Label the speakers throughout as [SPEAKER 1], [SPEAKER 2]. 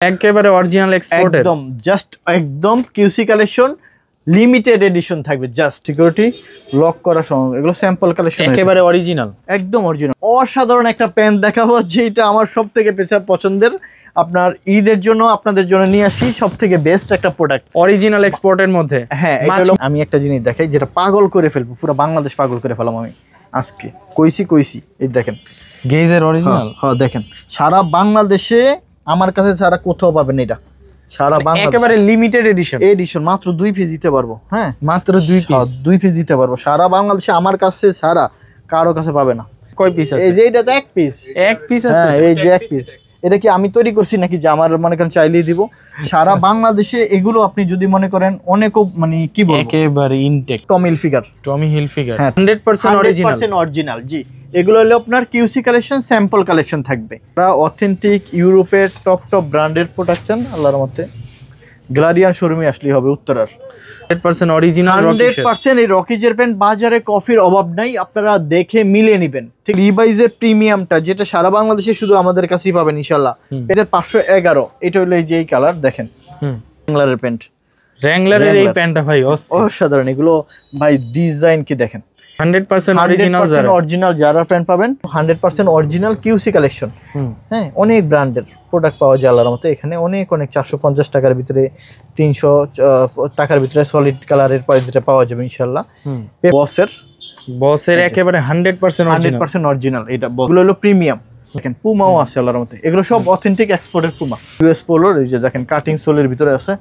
[SPEAKER 1] একেবারে original exported,
[SPEAKER 2] একদম just একদম কিউসি কালেকশন, লিমিটেড এডিশন থাকবে, জাস্ট সিকিউরিটি লক করা সহ। এগুলো স্যাম্পল কালেকশন,
[SPEAKER 1] একেবারে অরিজিনাল,
[SPEAKER 2] একদম অরিজিনাল। অসাধারণ একটা প্যান্ট দেখাবো, যেটা আমার সবথেকে পছন্দের। আপনার ঈদের জন্য আপনাদের জন্য নিয়ে আসি সবথেকে বেস্ট একটা প্রোডাক্ট,
[SPEAKER 1] অরিজিনাল এক্সপোর্টের মধ্যে।
[SPEAKER 2] হ্যাঁ, আমি একটা জিনিস দেখাই যেটা পাগল করে ফেলবো, পুরো বাংলাদেশ পাগল করে ফেলাম আমি আজকে। কইছি এই দেখেন
[SPEAKER 1] গেজের অরিজিনাল।
[SPEAKER 2] হ্যাঁ দেখেন, সারা বাংলাদেশে আমার কাছে সারা কোথাও পাবেন এটা, সারা বাংলাদেশ
[SPEAKER 1] একেবারে লিমিটেড এডিশন,
[SPEAKER 2] মাত্র 2 পিস দিতে পারবো। হ্যাঁ,
[SPEAKER 1] মাত্র 2 পিস
[SPEAKER 2] দিতে পারবো সারা বাংলাদেশে, আমার কাছে সারা কারো কাছে পাবে না।
[SPEAKER 1] কয় পিস আছে?
[SPEAKER 2] এই যে এটা তো এক পিস আছে। হ্যাঁ, এই যে এক পিস। এটা কি আমি তৈরি করছি নাকি যে আমার মনে করেন চাইলেই দিব? সারা বাংলাদেশে এগুলো আপনি যদি মনে করেন অনেক, মানে কি বলবো,
[SPEAKER 1] একেবারে ইনটেক
[SPEAKER 2] টমি হিলফিগার
[SPEAKER 1] 100%
[SPEAKER 2] অরিজিনাল। জি, এগুলো হলো আপনার কিউসি কালেকশন, স্যাম্পল কালেকশন থাকবে। অথেন্টিক ইউরোপের টপ ব্র্যান্ডের প্রোডাকশন, আল্লাহর মতে গ্লাডিয়ান শোরুমে আসলেই হবে উত্তরার।
[SPEAKER 1] 100% অরিজিনাল
[SPEAKER 2] 100% এই রকিজের প্যান্ট। বাজারে কফির অভাব নাই, আপনারা দেখে মিলিয়ে নেবেন। ঠিক লিভাইজের প্রিমিয়ামটা, যেটা সারা বাংলাদেশে শুধু আমাদের কাছেই পাবেন ইনশাআল্লাহ। এদের 511, এটা হলো এই যে এই কালার দেখেন, র্যাংলারের প্যান্ট।
[SPEAKER 1] র্যাংলারের এই প্যান্টটা ভাই
[SPEAKER 2] অসাধারণ। এগুলো ভাই ডিজাইন কি দেখেন,
[SPEAKER 1] 100%
[SPEAKER 2] অরিজিনাল যারা প্যান্ট পাবেন, 100% অরিজিনাল কিউসি কালেকশন। হ্যাঁ, অনেক ব্র্যান্ডের প্রোডাক্ট পাওয়া যায় আল্লাহর মতে এখানে। অনেক 450 টাকার ভিতরে, 300 টাকার ভিতরে সলিড কালারের যেটা পাওয়া যাবে ইনশাআল্লাহ। বসের
[SPEAKER 1] একেবারে 100%
[SPEAKER 2] অরিজিনাল। এটা এগুলো হলো প্রিমিয়াম। দেখেন পুমাও আছে আল্লাহর মতে, এগুলো সব অথেন্টিক এক্সপোর্টের পুমা। ইউএস পোলোর এই যে দেখেন কাটিং সোলের ভিতরে আছে,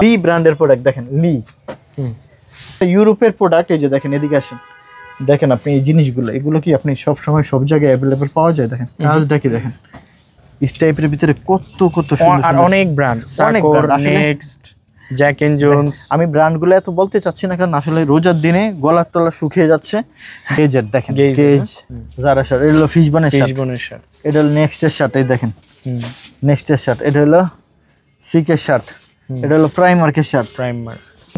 [SPEAKER 2] লি ব্র্যান্ডের প্রোডাক্ট দেখেন, লি। ইউরোপের প্রোডাক্ট এই যে দেখেন, এদিকে আসেন, দেখেন আপনি এই জিনিসগুলো, এগুলো কি আপনি সব সময় সব জায়গায় অ্যাভেলেবল পাওয়া যায়? দেখেন কাজটা কি দেখেন, এই টাইপের ভিতরে কত সুন্দর
[SPEAKER 1] অনেক brand, Sacoor, Next, Jack and Jones.
[SPEAKER 2] আমি ব্র্যান্ডগুলো এত বলতে চাচ্ছি না, কারণ আসলে রোজার দিনে গলার টলা শুকিয়ে যাচ্ছে। গেজের দেখেন, গেজ, জারা শার্ট, এটা হলো ফিশবনের শার্ট, এটা হলো নেক্সটের শার্ট, এই দেখেন নেক্সটের শার্ট, এটা হলো সিকের শার্ট, এটা হলো প্রাইমার্কের শার্ট,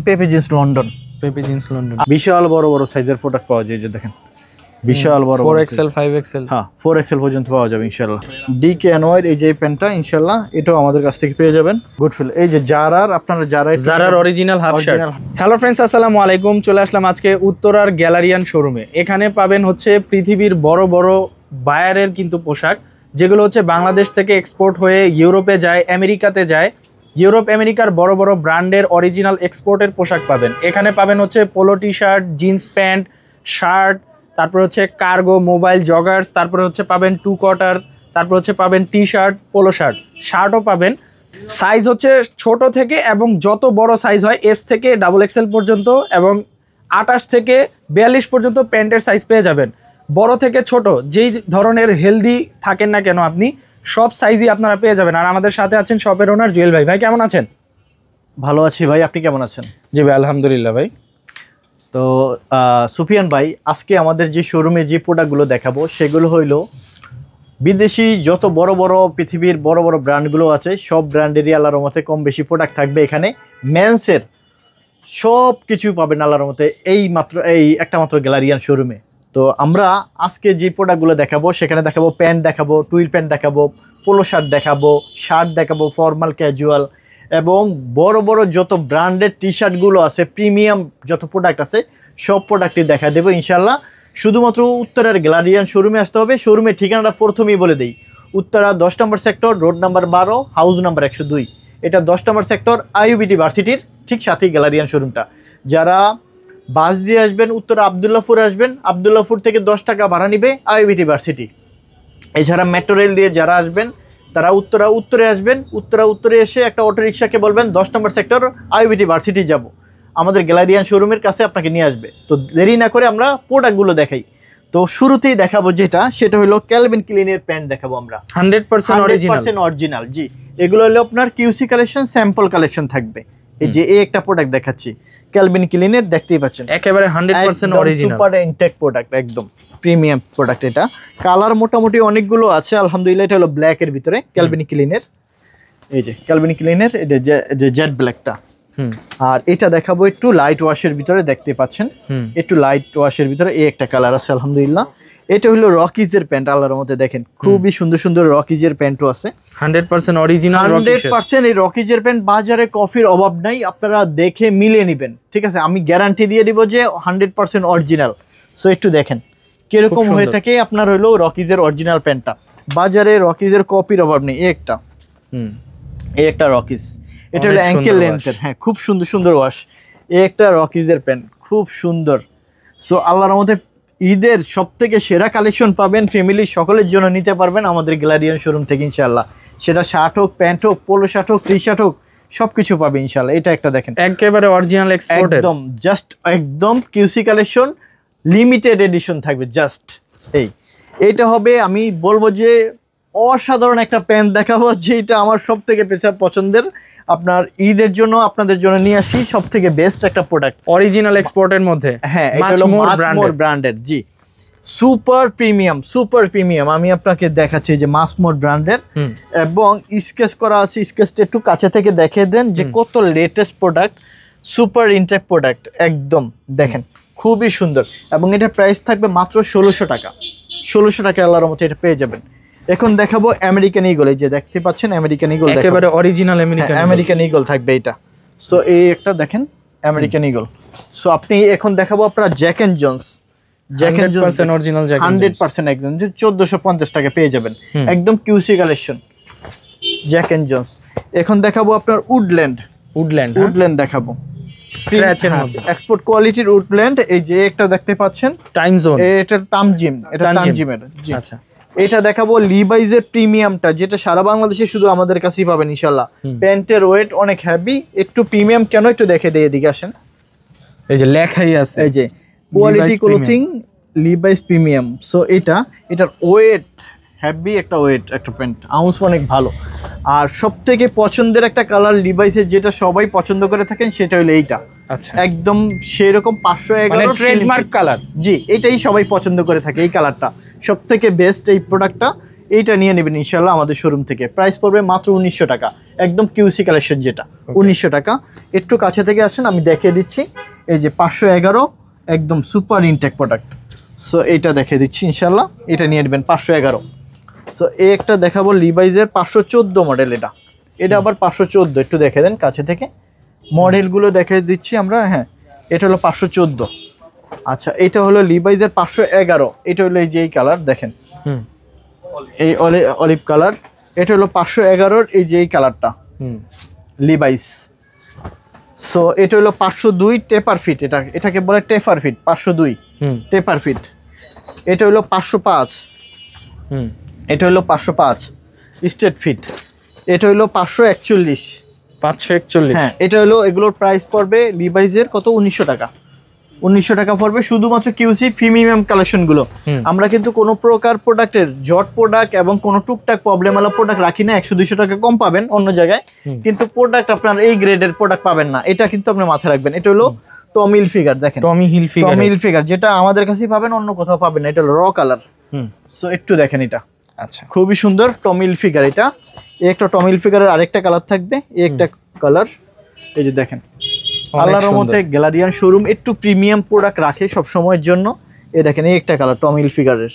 [SPEAKER 2] পেপি জিন্স লন্ডন। বিশাল বড় সাইজের প্রোডাক্ট পাওয়া যায়, যে দেখেন বিশাল বড়
[SPEAKER 1] 4XL 5XL,
[SPEAKER 2] হ্যাঁ 4XL পর্যন্ত পাওয়া যাবে ইনশাআল্লাহ। ডিকে অ্যানয়ের এই যে প্যান্টটা ইনশাআল্লাহ এটাও আমাদের কাছ থেকে পেয়ে যাবেন। গুডফিল এই যে জারার, আপনারা
[SPEAKER 1] জারার original half shirt. Hello friends, আসসালামু আলাইকুম। চলে আসলাম আজকে উত্তরার গ্যালারিয়ান শোরুমে। এখানে পাবেন হচ্ছে পৃথিবীর বড় বায়ারের কিন্তু পোশাক, যেগুলো হচ্ছে বাংলাদেশ থেকে এক্সপোর্ট হয়ে ইউরোপে যায়, আমেরিকাতে যায়। ইউরোপ আমেরিকার বড় ব্র্যান্ডের অরিজিনাল এক্সপোর্টের পোশাক পাবেন। এখানে পাবেন হচ্ছে polo T shirt, jeans pant, shirt, তারপর হচ্ছে কার্গো, মোবাইল, জগার্স, তারপরে হচ্ছে পাবেন 2 কোয়ার্টার, তারপর হচ্ছে পাবেন টি শার্ট, পোলো শার্টও পাবেন। সাইজ হচ্ছে ছোট থেকে এবং যত বড় সাইজ হয় এস থেকে XXL পর্যন্ত, এবং 28 থেকে 42 পর্যন্ত প্যান্টের সাইজ পেয়ে যাবেন। বড় থেকে ছোট যেই ধরনের হেলদি থাকেন না কেন, আপনি সব সাইজই আপনারা পেয়ে যাবেন। আর আমাদের সাথে আছেন শপের ওনার জুয়েল ভাই। ভাই কেমন আছেন?
[SPEAKER 2] ভালো আছি ভাই, আপনি কেমন আছেন?
[SPEAKER 1] জি ভাই, আলহামদুলিল্লাহ ভাই।
[SPEAKER 2] তো সুফিয়ান ভাই, আজকে আমাদের যে শোরুমে যে প্রোডাক্টগুলো দেখাবো সেগুলো হইলো বিদেশি যত বড় পৃথিবীর বড় ব্র্যান্ডগুলো আছে, সব ব্র্যান্ডেরই আল্লাহর মতে কম বেশি প্রোডাক্ট থাকবে এখানে। মেন্সের সব কিছু পাবেন আল্লাহর মতে এই একটা মাত্র গ্যালারিয়ান শোরুমে। তো আমরা আজকে যে প্রোডাক্টগুলো দেখাবো, সেখানে দেখাবো প্যান্ট দেখাবো, টুইল প্যান্ট দেখাবো, পোলো শার্ট দেখাবো, শার্ট দেখাবো, ফর্মাল ক্যাজুয়াল, এবং বড় যত ব্র্যান্ডেড টি শার্টগুলো আছে, প্রিমিয়াম যত প্রোডাক্ট আছে সব প্রোডাক্টই দেখা দেবো ইনশাল্লাহ। শুধুমাত্র উত্তরার গ্যালারিয়ান শোরুমে আসতে হবে। শোরুমের ঠিকানাটা প্রথমেই বলে দিই, উত্তরা 10 নম্বর sector, road number 12, house number 102। এটা 10 নম্বর সেক্টর, আইইউবিটি ভার্সিটির ঠিক সাথেই গ্যালারিয়ান শোরুমটা। যারা বাস দিয়ে আসবেন, উত্তরা আবদুল্লাহপুর আসবেন, আবদুল্লাহপুর থেকে 10 টাকা ভাড়া নিবে আইইউবিটি ভার্সিটি। এছাড়া মেট্রো রেল দিয়ে যারা আসবেন তারা উত্তরে আসবেন, উত্তরে এসে একটা অটো রিক্সাকে বলবেন 10 নম্বর সেক্টর আইইউবিটি ভার্সিটি যাব, আমাদের গ্যালারিয়ান শোরুমের কাছে আপনাকে নিয়ে আসবে। তো দেরি না করে আমরা প্রোডাক্টগুলো দেখাই। তো শুরুতেই দেখাবো সেটা হলো ক্যালভিন ক্লিনের প্যান্ট দেখাবো আমরা,
[SPEAKER 1] 100%
[SPEAKER 2] অরিজিনাল। জি, এগুলো হলো আপনার কিউসি কালেকশন, স্যাম্পল কালেকশন থাকবে। এই যে একটা প্রোডাক্ট দেখাচ্ছি ক্যালভিন ক্লিনের, দেখতেই পাচ্ছেন
[SPEAKER 1] একেবারে 100% অরিজিনাল,
[SPEAKER 2] সুপার ইনটেক প্রোডাক্ট, একদম প্রিমিয়াম প্রোডাক্ট। এটা কালার মোটামুটি অনেকগুলো আছে আলহামদুলিল্লাহ। এটা হলো ব্ল্যাক এর ভিতরে ক্যালভিন ক্লিনের, এই যে ক্যালভিন ক্লিনের এটা যে জেড ব্ল্যাকটা, আর এটা দেখাবো একটু লাইট ওয়াশের ভিতরে, দেখতে পাচ্ছেন একটু লাইট ওয়াশের ভিতরে এই একটা কালার আছে আলহামদুলিল্লাহ। এটা হলো রকিজের প্যান্ট, আল্লাহর মধ্যে দেখেন খুবই সুন্দর সুন্দর রকিজের প্যান্টও আছে
[SPEAKER 1] 100% অরিজিনাল
[SPEAKER 2] 100%। এই রকিজের প্যান্ট বাজারে কফির অভাব নাই, আপনারা দেখে মিলিয়ে নেবেন, ঠিক আছে? আমি গ্যারান্টি দিয়ে দিব যে 100% অরিজিনাল। সো একটু দেখেন কিরকম হয়ে থাকে আপনার হলো রকিজের অরিজিনাল প্যান্টটা, বাজারে রকিজের কপির অভাব নেই। এই একটা রকিজ, এটা হলো অ্যাঙ্কেল লেন্থের, হ্যাঁ খুব সুন্দর সুন্দর ওয়াশ। এই একটা রকিজের প্যান্ট খুব সুন্দর। সো আল্লাহর মধ্যে ঈদের সব থেকে সেরা কালেকশন পাবেন, ফ্যামিলি সকলের জন্য নিতে পারবেন আমাদের গ্যালারিয়ান শোরুম থেকে ইনশাআল্লাহ। সেটা শার্ট হোক, প্যান্ট হোক, পোলো শার্ট হোক, টি শার্ট হোক, সবকিছু পাবে ইনশাআল্লাহ। এটা একটা দেখেন
[SPEAKER 1] একেবারে অরিজিনাল এক্সপোর্টেড,
[SPEAKER 2] একদম জাস্ট একদম কিউসি কালেকশন, লিমিটেড এডিশন থাকবে জাস্ট। এইটা হবে, আমি বলবো যে অসাধারণ একটা প্যান্ট দেখাবো, যেটা আমার সব থেকে পছন্দের। আপনার ঈদের জন্য আপনাদের জন্য নিয়ে আসি সব থেকে বেস্ট একটা প্রোডাক্ট,
[SPEAKER 1] অরিজিনাল এক্সপোর্টের মধ্যে।
[SPEAKER 2] হ্যাঁ, এটা হলো মাসমোর ব্র্যান্ডের, জি সুপার প্রিমিয়াম, সুপার প্রিমিয়াম। আমি আপনাকে দেখাচ্ছি যে মাসমোর ব্র্যান্ডের, এবং স্কেচ করা আছে, স্কেচটা একটু কাছে থেকে দেখিয়ে দেন যে কত লেটেস্ট প্রোডাক্ট, সুপার ইনটেক প্রোডাক্ট একদম দেখেন খুবই সুন্দর। এবং এটা প্রাইস থাকবে মাত্র 1600 টাকা, 1600 টাকা আল্লাহর মতো এটা পেয়ে যাবেন। এখন দেখাবো আমেরিকান ঈগল, এই যে দেখতে পাচ্ছেন আমেরিকান ঈগল,
[SPEAKER 1] একেবারে অরিজিনাল
[SPEAKER 2] আমেরিকান ঈগল থাকবে এটা। সো এই একটা দেখেন আমেরিকান ঈগল। সো আপনি এখন দেখাবো আপনারা Jack and Jones, Jack and Jones original, 100% একদম 1450 টাকা পেয়ে যাবেন, একদম QC collection Jack and Jones. এখন দেখাবো আপনার উডল্যান্ড দেখাবো স্ক্র্যাচের মধ্যে, এক্সপোর্ট কোয়ালিটির উডল্যান্ড। এই যে একটা দেখতে পাচ্ছেন টাইম জোন, এটা তানজিম, এটা তানজিমের, জি আচ্ছা। এটা দেখাবো লিভাইজের প্রিমিয়ামটা, যেটা সারা বাংলাদেশে শুধু আমাদের কাছেই পাবেন ইনশাআল্লাহ। প্যান্টের ওয়েট অনেক হেভি, একটু প্রিমিয়াম কেন একটু দেখে দিয়ে এদিকে আসেন।
[SPEAKER 1] এই যে লেখাই আছে,
[SPEAKER 2] এই যে quality clothing Levi's premium. So এটার ওয়েট হেভি, একটা ওয়েট, একটা প্যান্ট আউন্স অনেক ভালো। আর সবথেকে পছন্দের একটা কালার লিভাইসের, যেটা সবাই পছন্দ করে থাকেন, সেটা হলো এইটা, আচ্ছা একদম সেরকম 511
[SPEAKER 1] ট্রেডমার্ক কালার,
[SPEAKER 2] জি এটাই সবাই পছন্দ করে থাকে, এই কালারটা সবথেকে বেস্ট এই প্রোডাক্টটা। এইটা নিয়ে নেবেন ইনশাআল্লাহ আমাদের শোরুম থেকে, প্রাইস পড়বে মাত্র 1900 টাকা, একদম কিউসি কালেকশন যেটা 1900 টাকা। একটু কাছে থেকে আসেন, আমি দেখিয়ে দিচ্ছি। এই যে 511 একদম সুপার ইনটেক প্রোডাক্ট। সো এইটা দেখিয়ে দিচ্ছি ইনশাআল্লাহ, এটা নিয়ে নেবেন 511। সো এই একটা দেখাবো লিভাইজের 514 মডেল, এটা আবার 514, একটু দেখে দেন কাছে থেকে, মডেলগুলো দেখিয়ে দিচ্ছি আমরা। হ্যাঁ, এটা হলো 514। আচ্ছা, এটা হলো লিভাইজের 511, এটা হলো এই যে এই কালার দেখেন, এই অলিভ কালার, এটা হলো 511 এই যে এই কালারটা লিভাইস। সো এটা হলো 502 টেপার ফিট, এটাকে বলে টেপার ফিট, 502 টেপার ফিট। এটা হলো 505, এটা হলো 505 স্ট্রেট ফিট। এটা হলো 541, হ্যাঁ এটা হলো, এগুলোর প্রাইস পড়বে লিভাইজের কত 1900 টাকা, 1900 টাকা পড়বে শুধুমাত্র কিউসি প্রিমিয়াম কালেকশনগুলো। আমরা কিন্তু কোনো প্রকার প্রোডাক্টের জট প্রোডাক্ট এবং কোনো টুকটাক প্রবলেমওয়ালা প্রোডাক্ট রাখি না, 100-200 টাকা কম পাবেন অন্য জায়গায়, কিন্তু প্রোডাক্ট আপনার এই গ্রেডের প্রোডাক্ট পাবেন না, এটা কিন্তু আপনি মাথায় রাখবেন। এটা হলো টমি হিলফিগার, দেখেন টমি হিলফিগার, যেটা আমাদের কাছেই পাবেন, অন্য কোথাও পাবেন না। এটা হলো র কালার। সো একটু দেখেন, এটা আচ্ছা খুবই সুন্দর টমি হিলফিগার। এটা একটা টমি হিলফিগারের আরেকটা কালার থাকবে, এই একটা কালার, এই যে দেখেন। আল্লাহর রহমতে গ্যালারিয়ান শোরুম একটু প্রিমিয়াম প্রোডাক্ট রাখে সব সময়ের জন্য। এই দেখেন এই একটা কালার টমি হিলফিগারের।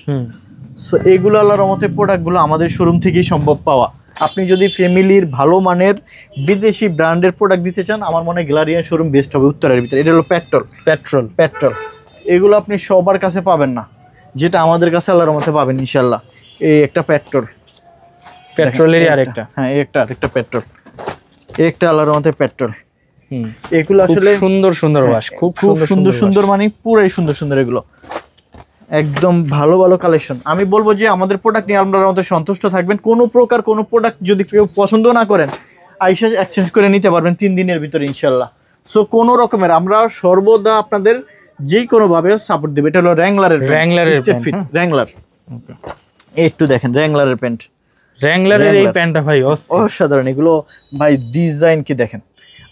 [SPEAKER 2] সো এইগুলো আল্লাহর রহমতে প্রোডাক্টগুলো আমাদের শোরুম থেকেই সম্ভব পাওয়া। আপনি যদি ফ্যামিলির ভালো মানের বিদেশি ব্র্যান্ডের প্রোডাক্ট দিতে চান, আমার মনে হয় গ্যালারিয়ান শোরুম বেস্ট হবে উত্তরের ভিতরে। এটা হলো পেট্রোল, এগুলো আপনি সবার কাছে পাবেন না, যেটা আমাদের কাছে আল্লাহর রহমতে পাবেন ইনশাআল্লাহ। এই একটা পেট্রোলেরই আরেকটা, হ্যাঁ এই আরেকটা পেট্রোল, এই একটা আল্লাহর রহমতে পেট্রোল। এগুলো আসলে সুন্দর ওয়াশ, খুব সুন্দর মানে পুরাই সুন্দর এগুলো, একদম ভালো কালেকশন। আমি বলবো যে আমাদের প্রোডাক্ট নিয়ে আপনারা আমাদের সন্তুষ্ট থাকবেন। কোনো প্রকার কোনো প্রোডাক্ট যদি কেউ পছন্দ না করেন, আইসা এক্সচেঞ্জ করে নিতে পারবেন 3 দিনের ভিতরে ইনশাআল্লাহ। সো কোনো রকমের আমরা সর্বদা আপনাদের যে কোনো ভাবে সাপোর্ট দেব। এটা হলো র্যাংলারের স্টেট ফিট র্যাংলার, একটু দেখেন র্যাংলারের প্যান্ট, র্যাংলারের এই প্যান্টটা ভাই অসাধারণ। এগুলো ভাই ডিজাইন কি দেখেন,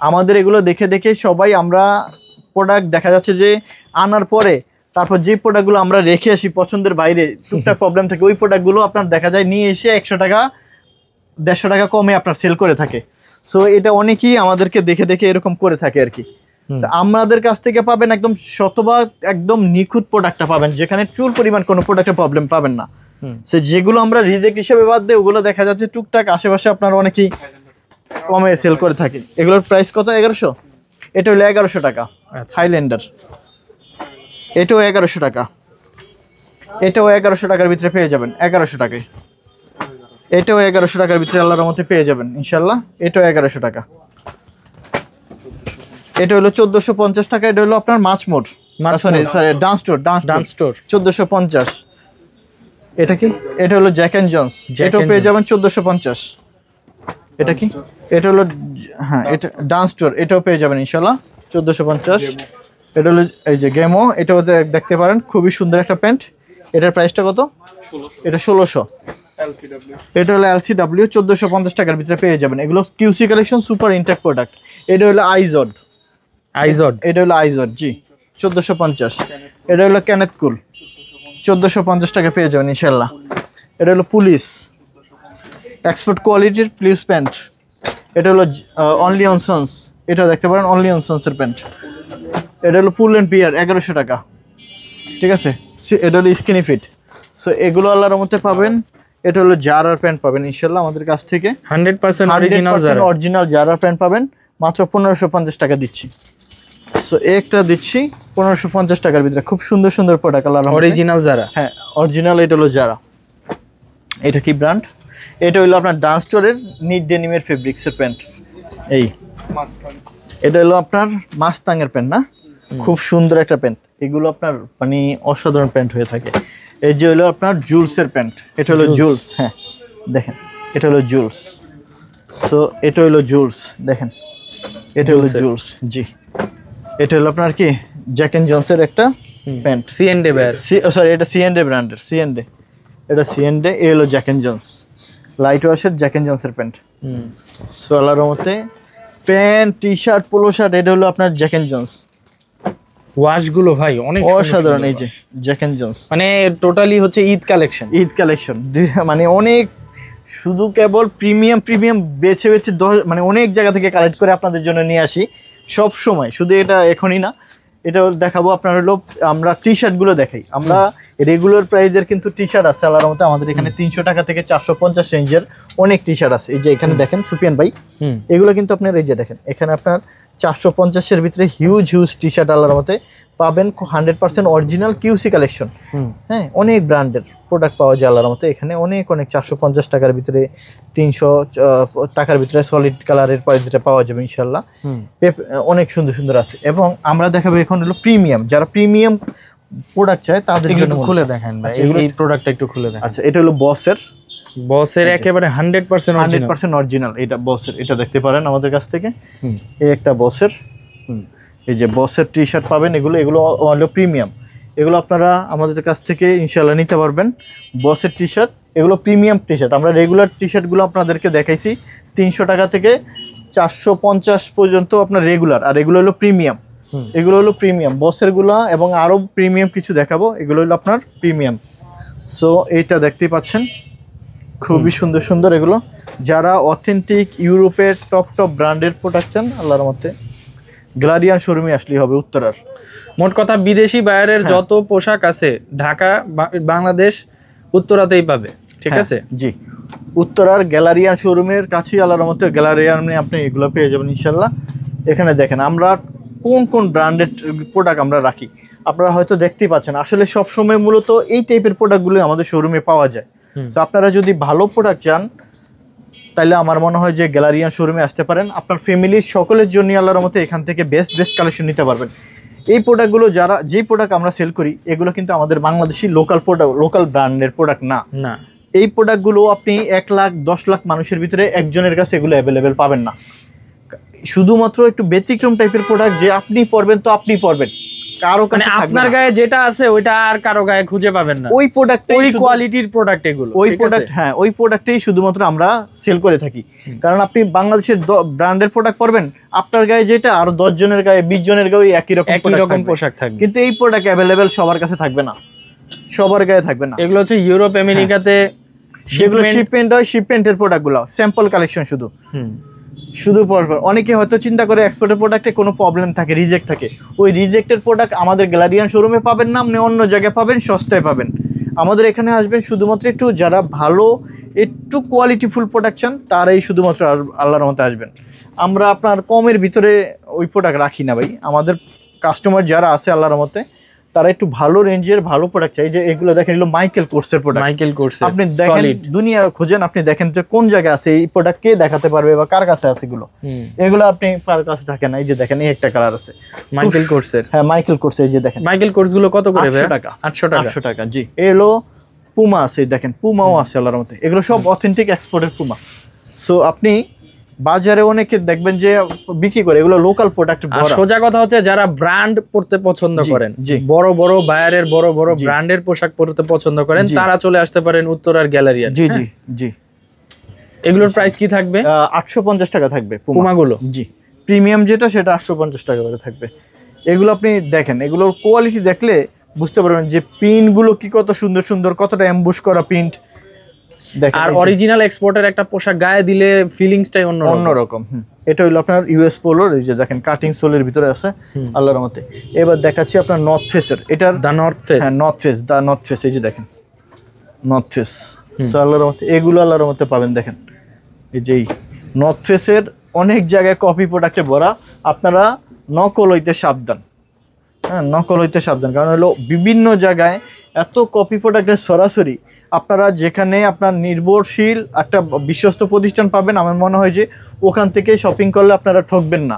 [SPEAKER 2] আমাদের এগুলো দেখে সবাই আমরা প্রোডাক্ট দেখা যাচ্ছে যে আনার পরে তারপর যে প্রোডাক্টগুলো আমরা রেখে আসি পছন্দের বাইরে, টুকটাক প্রবলেম থাকে, ওই প্রোডাক্টগুলো আপনার দেখা যায় নিয়ে এসে 100 টাকা 150 টাকা কমে আপনার সেল করে থাকে। সো এটা অনেকেই আমাদেরকে দেখে দেখে এরকম করে থাকে আর কি। So, আমাদের কাছ থেকে পাবেন একদম শতভাগ একদম নিখুঁত প্রোডাক্টটা পাবেন, যেখানে চুল পরিমাণ কোনো প্রোডাক্টের প্রবলেম পাবেন না। সে যেগুলো আমরা রিজেক্ট হিসেবে বাদ দিই ওগুলো দেখা যাচ্ছে টুকটাক আশেপাশে আপনার অনেকেই কমে সেল করে থাকে। এগুলোর প্রাইস কত? 1100। এটা হলো 1100 টাকা হাইল্যান্ডার। এটাও 1100 টাকা, এটাও 1100 টাকার ভিতরে পেয়ে যাবেন, 1100 টাকায়। এটাও 1100 টাকার ভিতরে আল্লাহর রহমতে পেয়ে যাবেন ইনশাল্লাহ। এটাও 1100 টাকা। এটা হলো 1450 টাকা। এটা হলো আপনার মাছমোড়, সরি ডান্স স্টোর 1450। এটা কি? এটা হলো জ্যাক এন্ড জন্স, এটাও পেয়ে যাবেন 1450। এটা কি? এটা হলো হ্যাঁ এটা ডান্স স্টোর, এটাও পেয়ে যাবেন ইনশাল্লাহ 1450। এটা হলো এই যে গেমো, এটাও দেখতে পারেন, খুবই সুন্দর একটা প্যান্ট। এটার প্রাইসটা কত? এটা 1600। এটা হলো LCW 1450 টাকার ভিতরে পেয়ে যাবেন। এগুলো কিউসি কালেকশন সুপার ইনটেক প্রোডাক্ট। এটা হলো আইজড, এটা হলো আইজড জি 1450। এটা হলো ক্যানেথ কুল 1450 টাকা পেয়ে যাবেন ইনশাল্লাহ। এটা হলো পুলিশ এক্সপোর্ট কোয়ালিটির পুলিশ প্যান্ট। এটা হলো অনলি অন সন্স, এটা দেখতে পারেন অনলি অন সন্সের প্যান্ট। এটা হলো পুল এন্ড বিয়ার 1100 টাকা, ঠিক আছে। এটা হলো স্কিনি ফিট। সো এগুলো আল্লাহর মধ্যে পাবেন। এটা হলো জারার প্যান্ট পাবেন ইনশাল্লাহ আমাদের কাছ থেকে
[SPEAKER 1] 100%
[SPEAKER 2] অরিজিনাল জারার প্যান্ট পাবেন মাত্র 1550 টাকা দিচ্ছি। সো একটা দিচ্ছি 1550 টাকার ভিতরে, খুব সুন্দর সুন্দর প্রোডাক্ট আল্লাহর রহমতে
[SPEAKER 1] অরিজিনাল জারা।
[SPEAKER 2] হ্যাঁ অরিজিনাল, এটা হলো জারা। এটা কি ব্র্যান্ড? এটা হলো আপনার ডান্স স্টোরের নিট ডেনিমের ফেব্রিক্সের প্যান্ট। এই এটা হলো আপনার মাস্তাংয়ের প্যান্ট না, খুব সুন্দর একটা প্যান্ট। এগুলো আপনার মানে অসাধারণ প্যান্ট হয়ে থাকে। এই যে হলো আপনার জুলসের প্যান্ট, এটা হলো জুলস, হ্যাঁ দেখেন এটা হলো জুলস। সো এটা হলো জুলস, দেখেন এটা হলো জুলস জি। এটা হলো আপনার কি জ্যাক এন্ড জন্সের একটা প্যান্ট,
[SPEAKER 1] সিএনডে ব্র্যান্ড,
[SPEAKER 2] সরি এটা সিএনডে ব্র্যান্ডের, সিএনডে, এটা সিএনডে। এ হলো জ্যাক এন্ড জন্স লাইট ওয়াশের জ্যাক এন্ড জন্সের প্যান্ট। সো আল্লাহর রহমতে pant T shirt polo shirt এটা হলো আপনার জ্যাক এন্ড জন্স।
[SPEAKER 1] ওয়াশগুলো ভাই অনেক
[SPEAKER 2] অসাধারণ, এই যে জ্যাক এন্ড জন্স
[SPEAKER 1] মানে টোটালি হচ্ছে ঈদ কালেকশন
[SPEAKER 2] মানে অনেক, শুধু কেবল প্রিমিয়াম বেছে বেছে মানে অনেক জায়গা থেকে কালেক্ট করে আপনাদের জন্য নিয়ে আসি সব সময়। শুধু এটা এখনই না, এটা দেখাবো আপনার হলো আমরা টি শার্টগুলো দেখাই। আমরা রেগুলার প্রাইজের কিন্তু টি শার্ট আছে আল্লাহর রহমতে আমাদের এখানে 300 টাকা থেকে 450 রেঞ্জের অনেক টি শার্ট আছে। এই যে এখানে দেখেন সুফিয়ান ভাই, এগুলো কিন্তু আপনার এই যে দেখেন এখানে আপনার 450-এর ভিতরে হিউজ টি শার্ট আল্লাহর রহমতে পাবেন 100% অরিজিনাল কিউসি কালেকশন। হ্যাঁ অনেক ব্র্যান্ডের প্রোডাক্ট পাওয়া যায় আল্লাহর মতো এখানে, অনেক 450 টাকার ভিতরে 300 টাকার ভিতরে সলিড কালারের যেটা পাওয়া যাবে ইনশাল্লাহ। অনেক সুন্দর সুন্দর আছে। এবং আমরা দেখাবো এখন হলো প্রিমিয়াম, যারা প্রিমিয়াম প্রোডাক্ট চায় তাদের জন্য।
[SPEAKER 1] খুলে দেখেন ভাই এই প্রোডাক্টটা একটু খুলে দেখেন।
[SPEAKER 2] আচ্ছা এটা হলো বসের
[SPEAKER 1] একেবারে 100%
[SPEAKER 2] অরিজিনাল, এটা বসের, এটা দেখতে পারেন আমাদের কাছ থেকে। এই একটা বসের, এই যে বসের টি শার্ট পাবেন, এগুলো হলো প্রিমিয়াম। এগুলো আপনারা আমাদের কাছ থেকে ইনশাল্লাহ নিতে পারবেন। বসের টি শার্ট, এগুলো প্রিমিয়াম টি শার্ট। আমরা রেগুলার টি শার্টগুলো আপনাদেরকে দেখাইছি 300 টাকা থেকে 450 পর্যন্ত আপনার রেগুলার, আর এগুলো হলো প্রিমিয়াম। এগুলো হলো প্রিমিয়াম বসেরগুলো, এবং আরও প্রিমিয়াম কিছু দেখাবো, এগুলো হলো আপনার প্রিমিয়াম। সো এইটা দেখতেই পাচ্ছেন খুবই সুন্দর সুন্দর এগুলো। যারা অথেন্টিক ইউরোপের টপ ব্র্যান্ডের প্রোডাক্ট চান আল্লাহর মতে গ্যালারিয়ান শোরুমে আসলেই হবে উত্তরার।
[SPEAKER 1] মোট কথা বিদেশি বায়ারের যত পোশাক আছে ঢাকা বাংলাদেশ উত্তরাতেই পাবে, ঠিক আছে
[SPEAKER 2] জি। উত্তরার গ্যালারিয়ান শোরুমের কাছেই আল্লাহর মতে গ্যালারিয়ানে আপনি এগুলো পেয়ে যাবেন ইনশাল্লাহ। এখানে দেখেন আমরা কোন ব্র্যান্ডের প্রোডাক্ট আমরা রাখি, আপনারা হয়তো দেখতেই পাচ্ছেন। আসলে সবসময় মূলত এই টাইপের প্রোডাক্টগুলো আমাদের শোরুমে পাওয়া যায়। তো আপনারা যদি ভালো প্রোডাক্ট চান তাহলে আমার মনে হয় যে গ্যালারিয়ান শোরুমে আসতে পারেন। আপনার ফ্যামিলির সকলের জন্য আল্লাহর মতে এখান থেকে বেস্ট কালেকশন নিতে পারবেন। এই প্রোডাক্টগুলো যেই প্রোডাক্ট আমরা সেল করি এগুলো কিন্তু আমাদের বাংলাদেশি লোকাল ব্র্যান্ডের প্রোডাক্ট না। এই প্রোডাক্টগুলো আপনি 1 লাখ 10 লাখ মানুষের ভিতরে একজনের কাছে এগুলো অ্যাভেলেবেল পাবেন না। শুধুমাত্র একটু ব্যতিক্রম টাইপের প্রোডাক্ট, যে আপনি পরবেন তো আপনি পরবেন, কারো কাছে
[SPEAKER 1] আপনার গায়ে যেটা আছে ওইটা আর কারো গায়ে খুঁজে পাবেন না।
[SPEAKER 2] ওই প্রোডাক্ট,
[SPEAKER 1] ওই কোয়ালিটির প্রোডাক্ট, এগুলো
[SPEAKER 2] ওই প্রোডাক্ট, হ্যাঁ ওই প্রোডাক্টই শুধুমাত্র আমরা সেল করে থাকি। কারণ আপনি বাংলাদেশের ব্র্যান্ডের প্রোডাক্ট পরবেন, আপনার গায়ে যেটা আর 10 জনের গায়ে 20 জনের গায়ে একই রকম
[SPEAKER 1] পোশাক থাকবে,
[SPEAKER 2] কিন্তু এই প্রোডাক্ট অ্যাভেলেবেল সবার কাছে থাকবে না, সবার গায়ে থাকবে না।
[SPEAKER 1] এগুলো হচ্ছে ইউরোপ আমেরিকাতে
[SPEAKER 2] যেগুলো শিপমেন্ট হয়, শিপমেন্টের প্রোডাক্টগুলো স্যাম্পল কালেকশন শুধু। শুধু পরপর অনেকে হয়তো চিন্তা করে এক্সপোর্টের প্রোডাক্টে কোনো প্রবলেম থাকে, রিজেক্ট থাকে। ওই রিজেক্টের প্রোডাক্ট আমাদের গ্যালারিয়ান শোরুমে পাবেন না, আপনি অন্য জায়গায় পাবেন, সস্তায় পাবেন। আমাদের এখানে আসবেন শুধুমাত্র একটু যারা ভালো একটু কোয়ালিটিফুল প্রোডাক্ট চান, তারাই শুধুমাত্র আল্লাহর রহমতে আসবেন। আমরা আপনার কমের ভিতরে ওই প্রোডাক্ট রাখি না ভাই। আমাদের কাস্টমার যারা আছে আল্লাহর রহমতে তারা একটু ভালো রেঞ্জের ভালো প্রোডাক্ট চাই। যে এগুলো দেখেন, এগুলো মাইকেল কোর্সের প্রোডাক্ট।
[SPEAKER 1] মাইকেল কোর্সের
[SPEAKER 2] আপনি দেখেন দুনিয়া খোঁজেন, আপনি দেখেন যে কোন জায়গায় আছে এই প্রোডাক্ট, কে দেখাতে পারবে বা কার কাছে আছে এগুলো। এগুলো আপনি কার কাছে থাকে না। এই যে দেখেন, এই একটা কালার আছে
[SPEAKER 1] মাইকেল কোর্সের।
[SPEAKER 2] হ্যাঁ মাইকেল কোর্স। এই যে দেখেন
[SPEAKER 1] মাইকেল কোর্স গুলো কত করে ভাই?
[SPEAKER 2] 800 টাকা।
[SPEAKER 1] 800
[SPEAKER 2] টাকা জি। এলো পুমা আছে, দেখেন পুমাও আছে আল্লাহর রহমতে। এগুলো সব অথেন্টিক এক্সপোর্টের পুমা। সো আপনি বাজারে অনেকে দেখবেন যে বিক্রি করে, এগুলো লোকাল প্রোডাক্ট।
[SPEAKER 1] আর সোজা কথা হচ্ছে যারা ব্র্যান্ড পড়তে পছন্দ করেন, বড় বড় বায়ারের বড় বড় ব্র্যান্ডের পোশাক পরতে পছন্দ করেন, তারা চলে আসতে পারেন উত্তরার গ্যালারিয়ান।
[SPEAKER 2] জি জি জি।
[SPEAKER 1] এগুলোর প্রাইস কি থাকবে?
[SPEAKER 2] 850 টাকা থাকবে
[SPEAKER 1] পুমা গুলো।
[SPEAKER 2] জি, প্রিমিয়াম যেটা সেটা 850 টাকা করে থাকবে। এগুলো আপনি দেখেন, এগুলোর কোয়ালিটি দেখলে বুঝতে পারবেন যে পিন গুলো কি কত সুন্দর সুন্দর, কতটা এমবুশ করা প্রিন্ট।
[SPEAKER 1] আর অরিজিনাল এক্সপোর্টের একটা পোশাক গায়ে দিলে ফিলিংসটাই
[SPEAKER 2] অন্যরকম। এটা হলো আপনার ইউএস পোলোর। এই যে দেখেন কাটিং সোলের ভিতরে আছে আল্লাহর রহমতে। এবার দেখাচ্ছি আপনার নর্থ ফেসের। এটার
[SPEAKER 1] দা নর্থ ফেস।
[SPEAKER 2] হ্যাঁ নর্থ ফেস, দা নর্থ ফেস। এই যে দেখেন নর্থ ফেস। তো আল্লাহর রহমতে এগুলো আল্লাহর রহমতে পাবেন। দেখেন এই যে নর্থ ফেসের অনেক জায়গায় কপি প্রোডাক্টে ভরা। আপনারা নকল হইতে সাবধান। হ্যাঁ নকল হইতে সাবধান, কারণ হলো বিভিন্ন জায়গায় এত কপি প্রোডাক্টের সরাসরি। আপনারা যেখানে আপনার নির্ভরশীল একটা বিশ্বস্ত প্রতিষ্ঠান পাবেন, আমার মনে হয় যে ওখান থেকে শপিং করলে আপনারা ঠকবেন না।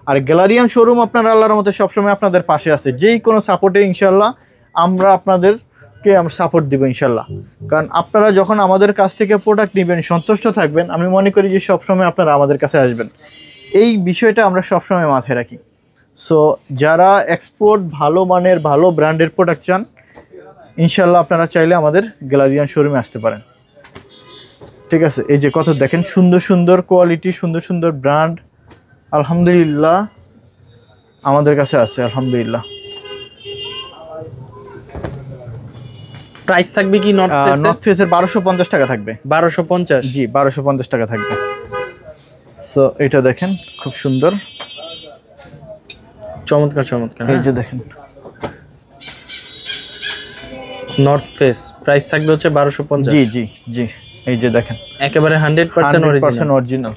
[SPEAKER 2] আর গ্যালারিয়ান শোরুম আপনারা আল্লাহর মধ্যে সবসময় আপনাদের পাশে আছে। যেই কোনো সাপোর্টে ইনশাল্লাহ আমরা আপনাদেরকে আমরা সাপোর্ট দিব ইনশাল্লাহ। কারণ আপনারা যখন আমাদের কাছ থেকে প্রোডাক্ট নেবেন, সন্তুষ্ট থাকবেন, আমি মনে করি যে সবসময় আপনারা আমাদের কাছে আসবেন। এই বিষয়টা আমরা সবসময় মাথায় রাখি। সো যারা এক্সপোর্ট ভালো মানের ভালো ব্র্যান্ডের প্রোডাক্ট চান, ইনশাল্লাহ আপনারা চাইলে আমাদের গ্যালারিয়ান শোরুমে আসতে পারেন। ঠিক আছে, এই যে কত দেখেন সুন্দর সুন্দর কোয়ালিটি, সুন্দর সুন্দর ব্র্যান্ড আলহামদুলিল্লাহ আমাদের কাছে আছে আলহামদুলিল্লাহ।
[SPEAKER 1] প্রাইস থাকবে কি নর্থ
[SPEAKER 2] ফেসের 1250 টাকা থাকবে।
[SPEAKER 1] 1250?
[SPEAKER 2] জি 1250 টাকা থাকবে। সো এটা দেখেন খুব সুন্দর,
[SPEAKER 1] চমৎকার চমৎকার।
[SPEAKER 2] এই যে দেখেন
[SPEAKER 1] নর্থ ফেস, প্রাইস থাকবে হচ্ছে 1250।
[SPEAKER 2] জি জি জি। এই যে দেখেন
[SPEAKER 1] একেবারে 100%
[SPEAKER 2] অরিজিনাল।